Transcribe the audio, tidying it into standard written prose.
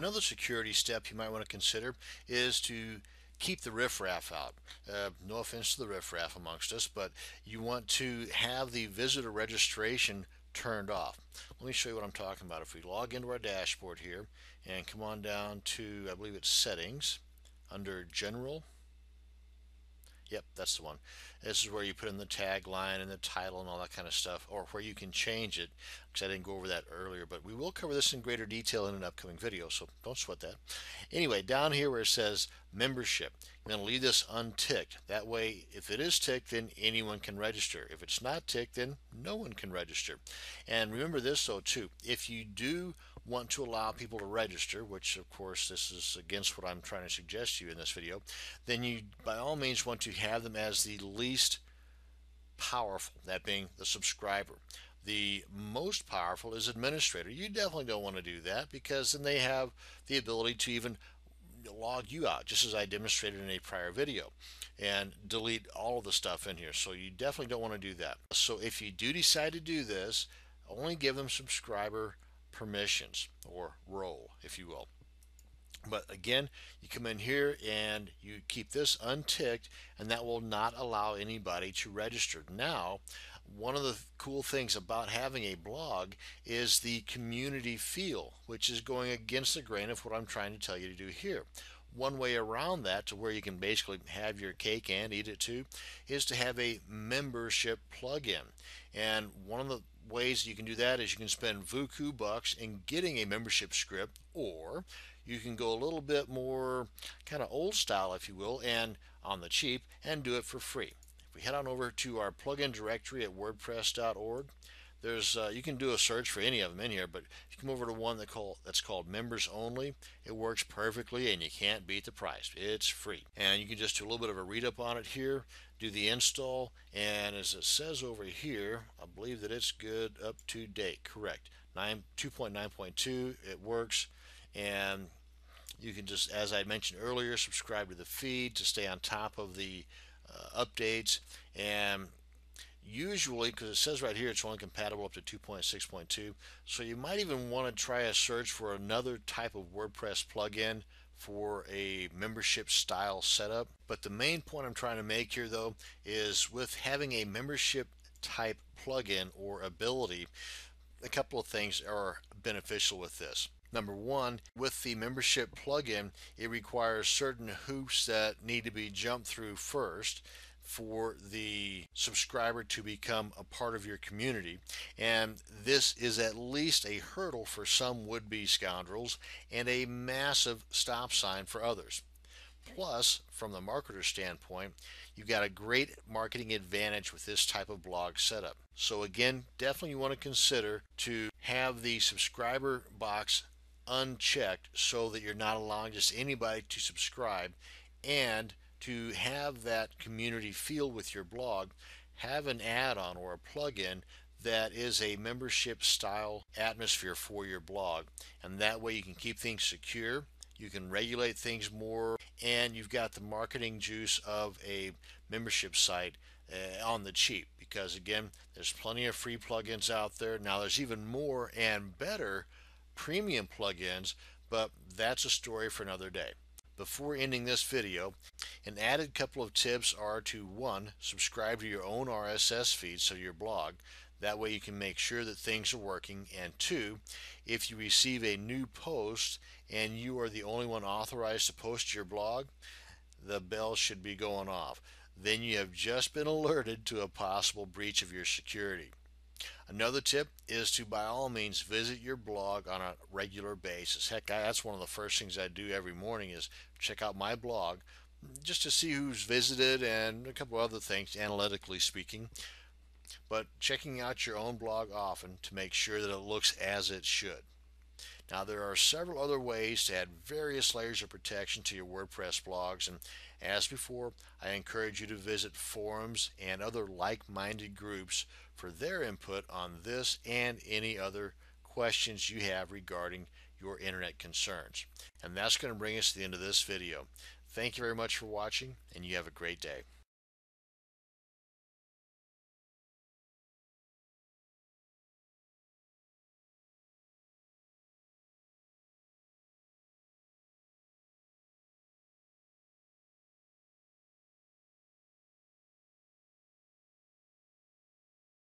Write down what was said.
Another security step you might want to consider is to keep the riffraff out. No offense to the riffraff amongst us, but you want to have the visitor registration turned off. Let me show you what I'm talking about. If we log into our dashboard here and come on down to, I believe it's settings, under general. Yep, that's the one. This is where you put in the tagline and the title and all that kind of stuff, or where you can change it, because I didn't go over that earlier, but we will cover this in greater detail in an upcoming video, so don't sweat that. Anyway, down here where it says membership, I'm going to leave this unticked. That way, if it is ticked, then anyone can register. If it's not ticked, then no one can register. And remember this, though, too. If you do want to allow people to register, which of course this is against what I'm trying to suggest to you in this video, then you by all means want to have them as the least powerful, that being the subscriber. The most powerful is administrator. You definitely don't want to do that, because then they have the ability to even log you out, just as I demonstrated in a prior video, and delete all of the stuff in here. So you definitely don't want to do that. So if you do decide to do this, only give them subscriber permissions, or role, if you will. But again, you come in here and you keep this unticked, and that will not allow anybody to register. Now, one of the cool things about having a blog is the community feel, which is going against the grain of what I'm trying to tell you to do here. One way around that, to where you can basically have your cake and eat it too, is to have a membership plugin. And one of the ways you can do that is you can spend Vuku bucks in getting a membership script, or you can go a little bit more kind of old style, if you will, and on the cheap, and do it for free. If we head on over to our plugin directory at wordpress.org, there's you can do a search for any of them in here, but if you come over to one that's called members only, it works perfectly, and you can't beat the price. It's free, and you can just do a little bit of a read up on it here, do the install, and as it says over here, I believe that it's good, up to date, correct, 2.9.2. It works, and you can just, as I mentioned earlier, subscribe to the feed to stay on top of the updates. And usually, because it says right here it's only compatible up to 2.6.2, so you might even want to try a search for another type of WordPress plugin for a membership style setup. But the main point I'm trying to make here, though, is with having a membership type plugin or ability, a couple of things are beneficial with this. Number one, with the membership plugin, it requires certain hoops that need to be jumped through first for the subscriber to become a part of your community, and this is at least a hurdle for some would-be scoundrels and a massive stop sign for others. Plus, from the marketer standpoint, you've got a great marketing advantage with this type of blog setup. So again, definitely you want to consider to have the subscriber box unchecked, so that you're not allowing just anybody to subscribe. And to have that community feel with your blog, have an add-on or a plugin that is a membership style atmosphere for your blog, and that way you can keep things secure, you can regulate things more, and you've got the marketing juice of a membership site on the cheap, because again, there's plenty of free plugins out there. Now there's even more and better premium plugins, but that's a story for another day. Before ending this video, an added couple of tips are to, one, subscribe to your own RSS feed, so your blog. That way you can make sure that things are working. And two, if you receive a new post and you are the only one authorized to post your blog, the bell should be going off. Then you have just been alerted to a possible breach of your security. Another tip is to, by all means, visit your blog on a regular basis. Heck, that's one of the first things I do every morning, is check out my blog just to see who's visited and a couple other things, analytically speaking. But checking out your own blog often to make sure that it looks as it should. Now, there are several other ways to add various layers of protection to your WordPress blogs, and as before, I encourage you to visit forums and other like-minded groups for their input on this and any other questions you have regarding your internet concerns. And that's going to bring us to the end of this video. Thank you very much for watching, and you have a great day.